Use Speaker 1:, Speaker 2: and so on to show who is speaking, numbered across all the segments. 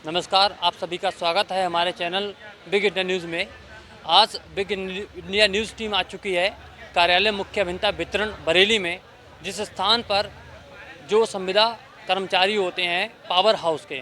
Speaker 1: नमस्कार, आप सभी का स्वागत है हमारे चैनल बिग इंडिया न्यूज़ में। आज बिग इंडिया न्यूज़ टीम आ चुकी है कार्यालय मुख्य अभियंता वितरण बरेली में, जिस स्थान पर जो संविदा कर्मचारी होते हैं पावर हाउस के,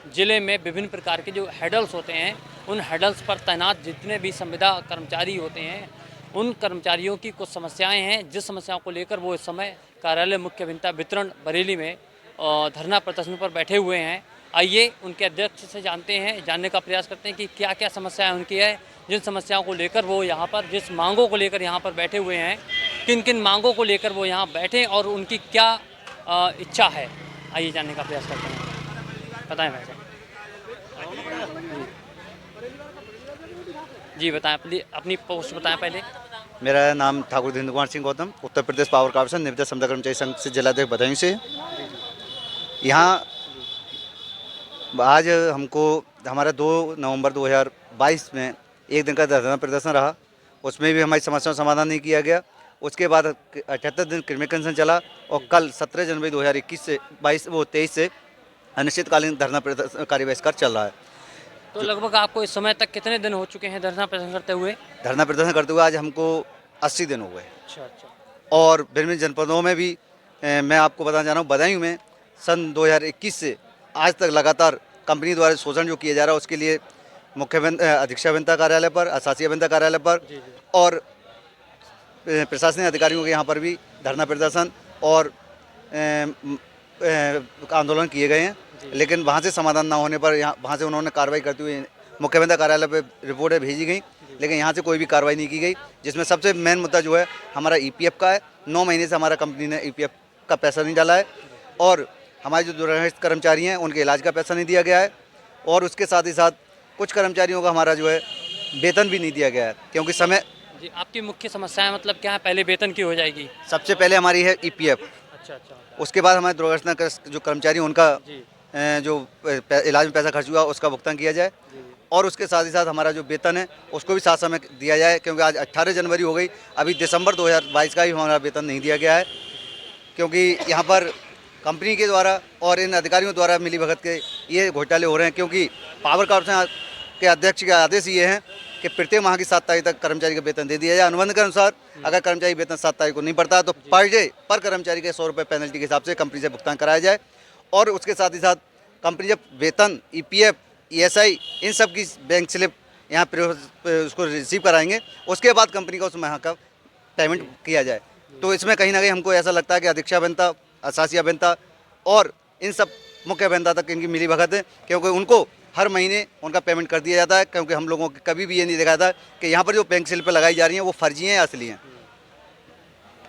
Speaker 1: ज़िले में विभिन्न प्रकार के जो हेडल्स होते हैं, उन हेडल्स पर तैनात जितने भी संविदा कर्मचारी होते हैं, उन कर्मचारियों की कुछ समस्याएं हैं, जिस समस्याओं को लेकर वो इस समय कार्यालय मुख्य अभियंता वितरण बरेली में धरना प्रदर्शन पर बैठे हुए हैं। आइए उनके अध्यक्ष से जानने का प्रयास करते हैं कि क्या क्या समस्याएं उनकी है, जिन समस्याओं को लेकर वो यहाँ पर, जिस मांगों को लेकर यहाँ पर बैठे हुए हैं, किन किन मांगों को लेकर वो यहाँ बैठे और उनकी क्या इच्छा है। आइए जानने का प्रयास करते हैं। बताएं भाई साहब। जी बताएं, अपनी पोस्ट बताएं पहले।
Speaker 2: मेरा नाम ठाकुर धीरेन्द्र कुमार सिंह गौतम, उत्तर प्रदेश पावर कॉर्पोरेशन निवृत्त संविदा कर्मचारी संघ से जिलाध्यक्ष बदायूं से। यहाँ आज हमको हमारा 2 नवंबर 2022 में एक दिन का धरना प्रदर्शन रहा। उसमें भी हमारी समस्याओं का समाधान नहीं किया गया। उसके बाद 78 दिन क्रिमिनल कन्वेंशन चला और कल 17 जनवरी 2021 से 23 से अनिश्चितकालीन धरना प्रदर्शन कार्य बहिष्कार चल रहा है।
Speaker 1: तो लगभग आपको इस समय तक कितने दिन हो चुके हैं धरना प्रदर्शन करते हुए?
Speaker 2: धरना प्रदर्शन करते हुए आज हमको 80 दिन हो गए।
Speaker 1: अच्छा।
Speaker 2: और विभिन्न जनपदों में भी मैं आपको बताना चाह रहा हूँ, बदायूं में सन 2021 से आज तक लगातार कंपनी द्वारा शोषण जो किया जा रहा है, उसके लिए मुख्य अधीक्षक अभियंता कार्यालय पर, अशासकीय अभियंता कार्यालय पर और प्रशासनिक अधिकारियों के यहाँ पर भी धरना प्रदर्शन और आंदोलन किए गए हैं। लेकिन वहाँ से समाधान ना होने पर वहाँ से उन्होंने कार्रवाई करते हुए मुख्य अभियंता कार्यालय पर रिपोर्टें भेजी गई, लेकिन यहाँ से कोई भी कार्रवाई नहीं की गई। जिसमें सबसे मेन मुद्दा जो है हमारा ईपीएफ का है। 9 महीने से हमारा कंपनी ने ईपीएफ का पैसा नहीं डाला है और हमारे जो दूरस्थ कर्मचारी हैं उनके इलाज का पैसा नहीं दिया गया है। और उसके साथ ही साथ कुछ कर्मचारियों का हमारा जो है वेतन भी नहीं दिया गया है, क्योंकि समय
Speaker 1: जी। आपकी मुख्य समस्याएं मतलब क्या है? पहले वेतन की हो जाएगी।
Speaker 2: सबसे पहले हमारी है ईपीएफ।
Speaker 1: अच्छा।
Speaker 2: उसके बाद हमारे दुर्घटनाग्रस्त जो कर्मचारी उनका जो इलाज में पैसा खर्च हुआ उसका भुगतान किया जाए। और उसके साथ ही साथ हमारा जो वेतन है उसको भी साथ समय दिया जाए, क्योंकि आज 18 जनवरी हो गई, अभी दिसंबर 2022 का ही हमारा वेतन नहीं दिया गया है। क्योंकि यहाँ पर कंपनी के द्वारा और इन अधिकारियों द्वारा मिलीभगत के ये घोटाले हो रहे हैं। क्योंकि पावर कॉर्पोरेशन के अध्यक्ष के आदेश ये हैं कि प्रत्येक माह की 7 तारीख तक कर्मचारी का वेतन दे दिया जाए। अनुबंध के अनुसार अगर कर्मचारी वेतन 7 तारीख को नहीं बढ़ता है तो पर डे पर कर्मचारी के 100 रुपये पेनल्टी के हिसाब से कंपनी से भुगतान कराया जाए। और उसके साथ ही साथ कंपनी जब वेतन, ईपीएफ, ईएसआई इन सब की बैंक स्लिप यहाँ पर उसको रिसीव कराएंगे, उसके बाद कंपनी का उस माह का पेमेंट किया जाए। तो इसमें कहीं ना कहीं हमको ऐसा लगता है कि अधीक्षक अभियंता, अशासकीय अभियंता और इन सब मुख्य अभियंता तक इनकी मिलीभगत है, क्योंकि उनको हर महीने उनका पेमेंट कर दिया जाता है। क्योंकि हम लोगों को कभी भी ये नहीं देखा था कि यहाँ पर जो बैंक स्लिपें लगाई जा रही हैं वो फर्जी हैं या असली हैं।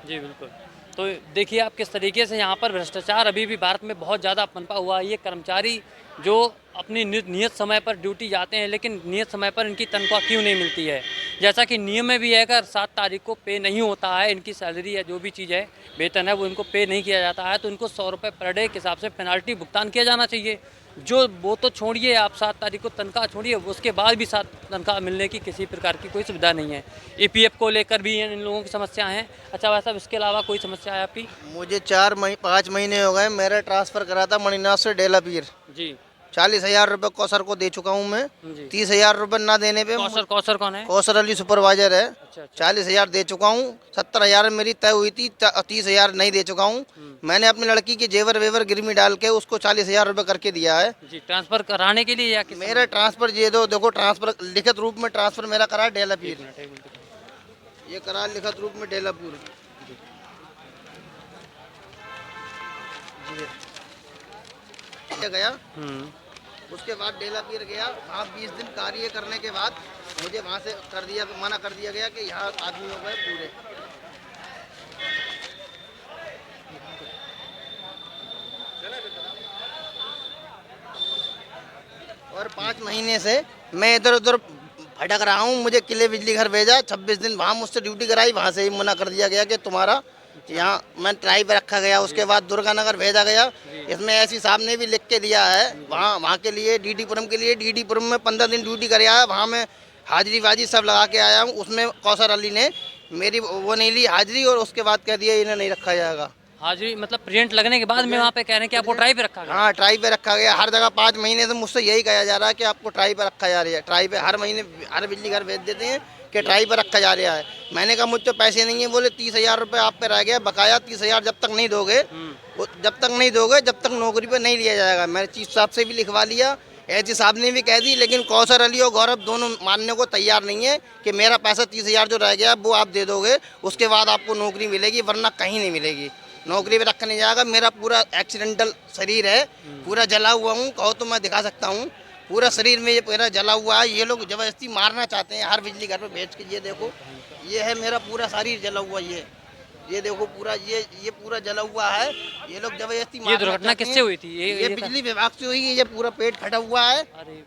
Speaker 1: जी बिल्कुल। तो देखिए आप किस तरीके से यहाँ पर भ्रष्टाचार अभी भी भारत में बहुत ज़्यादा पनपा हुआ है। ये कर्मचारी जो अपनी नियत समय पर ड्यूटी जाते हैं, लेकिन नियत समय पर इनकी तनख्वाह क्यों नहीं मिलती है? जैसा कि नियम में भी है, अगर 7 तारीख को पे नहीं होता है, इनकी सैलरी या जो भी चीज़ है, वेतन है, वो इनको पे नहीं किया जाता है, तो इनको 100 रुपये पर डे के हिसाब से पेनाल्टी भुगतान किया जाना चाहिए। जो वो तो छोड़िए, आप 7 तारीख को तनख्वाह छोड़िए, उसके बाद भी 7 तनख्वाह मिलने की किसी प्रकार की कोई सुविधा नहीं है। ईपीएफ को लेकर भी इन लोगों की समस्या है। अच्छा वैसा इसके अलावा कोई समस्या है आपकी?
Speaker 3: मुझे 5 महीने हो गए, मेरा ट्रांसफ़र करा था मणिनाथ से डेलापीर।
Speaker 1: जी।
Speaker 3: 40,000 रुपये कौसर को दे चुका हूँ मैं। 30,000 रुपये ना देने पे
Speaker 1: कौसर कौन है?
Speaker 3: कौसर अली सुपरवाइजर है।
Speaker 1: अच्छा।
Speaker 3: 40,000 दे चुका हूँ, 70,000 मेरी तय हुई थी, 30,000 नहीं दे चुका हूँ। मैंने अपनी लड़की के जेवर वेवर गिरवी डाल के उसको 40,000 रुपये करके दिया है।
Speaker 1: जी। ट्रांसफर कराने के लिए या
Speaker 3: मेरा ट्रांसफ़र ये देखो ट्रांसफ़र लिखित रूप में ट्रांसफ़र मेरा करा डेलापीर, ये करा लिखित रूप में डेलापुर। गया उसके बाद डेलापीर गया, वहाँ 20 दिन कार्य करने के बाद मुझे वहाँ से मना कर दिया गया कि यहाँ आदमी हो गए पूरे। और 5 महीने से मैं इधर उधर भटक रहा हूँ। मुझे किले बिजली घर भेजा, 26 दिन वहाँ मुझसे ड्यूटी कराई, वहाँ से ही मना कर दिया गया कि तुम्हारा यहाँ मैं ट्राई पे रखा गया। उसके बाद दुर्गा नगर भेजा गया। इसमें ऐसी साहब ने भी लिख के दिया है वहाँ के लिए, डीडीपुरम के लिए। डीडीपुरम में 15 दिन ड्यूटी कर आया, वहाँ मैं हाजिरी वाजी सब लगा के आया हूँ। उसमें कौसर अली ने मेरी वो नहीं ली हाजिरी और उसके बाद कह दिया इन्हें नहीं रखा जाएगा।
Speaker 1: हाजिरी मतलब प्रेजेंट लगने के बाद में वहाँ पे कह रहे हैं कि आपको ट्राई पे रखा गया।
Speaker 3: हाँ, ट्राई पे रखा गया। हर जगह 5 महीने से मुझसे यही कहा जा रहा है कि आपको ट्राई पे रखा जा रहा है। ट्राई पे हर महीने हर बिजली घर भेज देते हैं कि ट्राई पे रखा जा रहा है। मैंने कहा मुझ तो पैसे नहीं है। बोले 30,000 रुपये आप पे रह गया बकाया। 30,000 जब तक नहीं दोगे जब तक नौकरी पे नहीं लिया जाएगा। मैंने चीफ साहब से भी लिखवा लिया, एसडी साहब ने भी कह दी, लेकिन कौसर अली और गौरव दोनों मानने को तैयार नहीं है कि मेरा पैसा 30,000 जो रह गया वो आप दे दोगे, उसके बाद आपको नौकरी मिलेगी, वरना कहीं नहीं मिलेगी। नौकरी पे रखा नहीं जाएगा। मेरा पूरा एक्सीडेंटल शरीर है, पूरा जला हुआ हूँ। कहो तो मैं दिखा सकता हूँ, पूरा शरीर में ये पूरा जला हुआ है। ये लोग जबरदस्ती मारना चाहते हैं हर बिजली घर पे भेज के। ये देखो, ये है मेरा पूरा शरीर जला हुआ। ये देखो पूरा ये पूरा जला हुआ है। ये लोग जबरदस्ती
Speaker 1: ये दुर्घटना किससे हुई थी?
Speaker 3: ये बिजली विभाग से हुई है। ये पूरा पेट फटा हुआ है।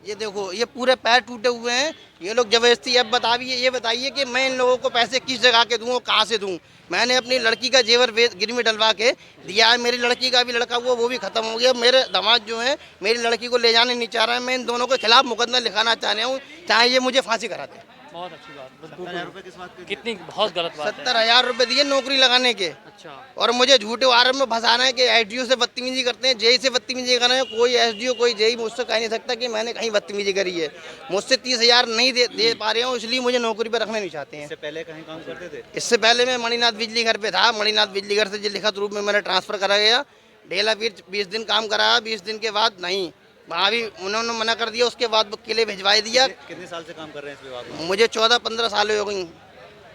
Speaker 3: ये देखो, ये पूरे पैर टूटे हुए हैं। ये लोग जबरदस्ती अब ये बताइए कि मैं इन लोगों को पैसे किस जगह के दूँ और कहाँ से दूँ? मैंने अपनी लड़की का जेवर गिरवी में डलवा के दिया है। मेरी लड़की का भी लड़का हुआ, वो भी खत्म हो गया। मेरे दामाद जो है मेरी लड़की को ले जाने नहीं चाह रहे हैं। मैं इन दोनों के खिलाफ मुकदमा लिखाना चाह रहा हूँ, चाहे ये मुझे फांसी कराते।
Speaker 1: बहुत अच्छी बात। 70,000 रुपये किस बात की? कितनी बहुत गलत बात है।
Speaker 3: 70,000 रुपये दिए नौकरी लगाने के।
Speaker 1: अच्छा।
Speaker 3: और मुझे झूठे आरोप में फंसाना है कि एसडीओ से बदतमीजी करते हैं, जेई से बदतमीजी कर रहे हैं। कोई एसडीओ कोई जेई मुझसे कह नहीं सकता कि मैंने कहीं बदतमीजी करी है। मुझसे 30,000 नहीं दे पा रहे हूँ, इसलिए मुझे नौकरी पर रखना नहीं चाहते हैं।
Speaker 2: इससे पहले कहीं काम करते थे?
Speaker 3: इससे पहले मैं मणिनाथ बिजली घर पे था। मणिनाथ बिजली घर से जो लिखित रूप में मैंने ट्रांसफ़र करा गया। ढेला फिर 20 दिन काम कराया। 20 दिन के बाद नहीं, वहाँ भी उन्होंने मना कर दिया। उसके बाद वो किले भिजवाई दिया।
Speaker 2: कितने साल से काम कर रहे हैं इस विभाग में?
Speaker 3: मुझे 14-15 साल हो गई।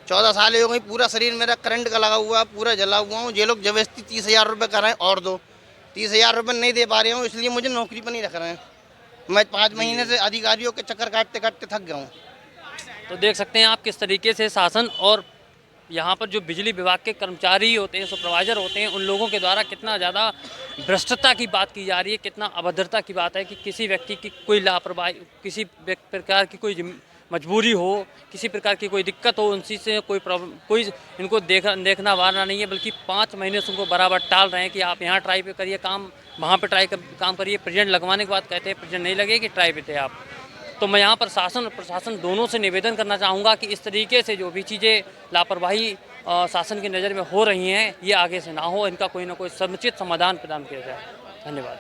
Speaker 3: 14 साल हो गई। पूरा शरीर मेरा करंट का लगा हुआ, पूरा जला हुआ हूँ। ये लोग जबरदस्ती 30,000 रुपये कर रहे हैं और दो। 30,000 रुपये नहीं दे पा रहे हूँ, इसलिए मुझे नौकरी पर नहीं रख रहे हैं। मैं 5 महीने से अधिकारियों के चक्कर काटते काटते थक गया हूँ।
Speaker 1: तो देख सकते हैं आप किस तरीके से शासन और यहाँ पर जो बिजली विभाग के कर्मचारी होते हैं, सुपरवाइजर होते हैं, उन लोगों के द्वारा कितना ज़्यादा भ्रष्टता की बात की जा रही है, कितना अभद्रता की बात है कि किसी व्यक्ति की कोई लापरवाही, किसी प्रकार की कोई मजबूरी हो, किसी प्रकार की कोई दिक्कत हो, उनसी से कोई प्रॉब्लम, कोई इनको देखना वारना नहीं है, बल्कि 5 महीने से उनको बराबर टाल रहे हैं कि आप यहाँ ट्राई पे करिए काम, वहाँ पे काम करिए। प्रेजेंट लगवाने के बाद कहते हैं प्रेजेंट नहीं लगेगी, ट्राई पे थे आप। तो मैं यहाँ पर शासन और प्रशासन दोनों से निवेदन करना चाहूँगा कि इस तरीके से जो भी चीज़ें लापरवाही शासन की नज़र में हो रही हैं, ये आगे से ना हो, इनका कोई ना कोई समुचित समाधान प्रदान किया जाए। धन्यवाद।